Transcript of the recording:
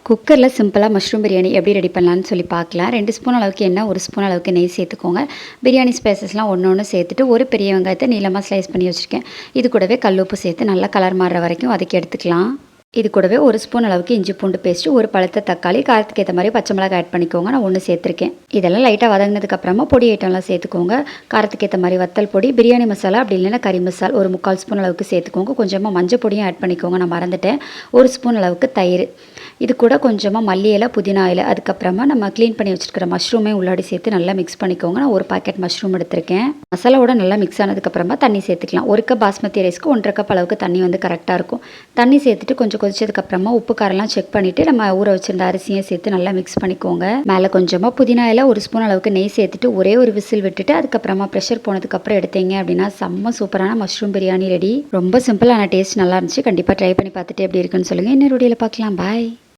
குக்கரில் சிம்பிளாக மஷ்ரூம் பிரியாணி எப்படி ரெடி பண்ணலான்னு சொல்லி பார்க்கலாம். 2 ஸ்பூன் அளவுக்கு எண்ணெய், 1 ஸ்பூன் அளவுக்கு நெய் சேர்த்துக்கோங்க. பிரியாணி ஸ்பைசஸ்லாம் ஒன்று சேர்த்துட்டு ஒரு பெரிய வெங்காயத்தை நீளமாக ஸ்லைஸ் பண்ணி வச்சுருக்கேன். இது கூடவே கல்லுப்பு சேர்த்து நல்லா கலர் மாறுற வரைக்கும் வதக்கி எடுத்துக்கலாம். இது கூடவே 1 ஸ்பூன் அளவுக்கு இஞ்சி பூண்டு பேஸ்ட்டு, ஒரு பழுத்த தக்காளி, காரத்துக்கு ஏற்ற மாதிரி பச்சை மிளகாய் ஆட் பண்ணிக்கோங்க. நான் 1 சேர்த்துருக்கேன். இதெல்லாம் லைட்டாக வதங்கினதுக்கப்புறமா பொடி ஐட்டம்லாம் சேர்த்துக்கோங்க. காரத்துக்கு ஏற்ற மாதிரி வத்தல் பொடி, பிரியாணி மசாலா அப்படி இல்லைன்னா கறி மசால் ஒரு 3/4 ஸ்பூன் அளவுக்கு சேர்த்துக்கோங்க. கொஞ்சமாக மஞ்சள் பொடியும் ஆட் பண்ணிக்கோங்க, நான் மறந்துட்டேன். 1 ஸ்பூன் அளவுக்கு தயிர், இது கூட கொஞ்சமாக மல்லி இலை, புதினா இலை, அதுக்கப்புறமா நம்ம க்ளீன் பண்ணி வச்சுருக்கிற மஷ்ரூமே உள்ளாடி சேர்த்து நல்லா மிக்ஸ் பண்ணிக்கோங்க. நான் 1 பாக்கெட் மஷ்ரூம் எடுத்திருக்கேன். மசாலாவோட நல்லா மிக்ஸ் ஆனதுக்கப்புறமா தண்ணி சேர்த்துக்கலாம். 1 கப் பாஸ்மதி ரைஸ்க்கு 1.5 கப் அளவுக்கு தண்ணி வந்து கரெக்டாக இருக்கும். தண்ணி சேர்த்துட்டு கொஞ்சம் கொதிச்சதுக்கப்புறமா உப்பு காரெல்லாம் செக் பண்ணிவிட்டு நம்ம ஊற வச்சிருந்த அரிசியும் சேர்த்து நல்லா மிக்ஸ் பண்ணிக்கோங்க. மேலே கொஞ்சமாக புதினா இலை, 1 ஸ்பூன் அளவுக்கு நெய் சேர்த்துட்டு ஒரே ஒரு விசில் விட்டுட்டு அதுக்கப்புறமா ப்ரெஷர் போனதுக்கப்புறம் எடுத்தீங்க அப்படின்னா செம்ம சூப்பரான மஷ்ரூம் பிரியாணி ரெடி. ரொம்ப சிம்பிளான டேஸ்ட் நல்லா இருந்துச்சு. கண்டிப்பாக ட்ரை பண்ணி பார்த்துட்டு எப்படி இருக்குன்னு சொல்லுங்கள். இன்னொரு வீடியோவில் பார்க்கலாம். பாய்.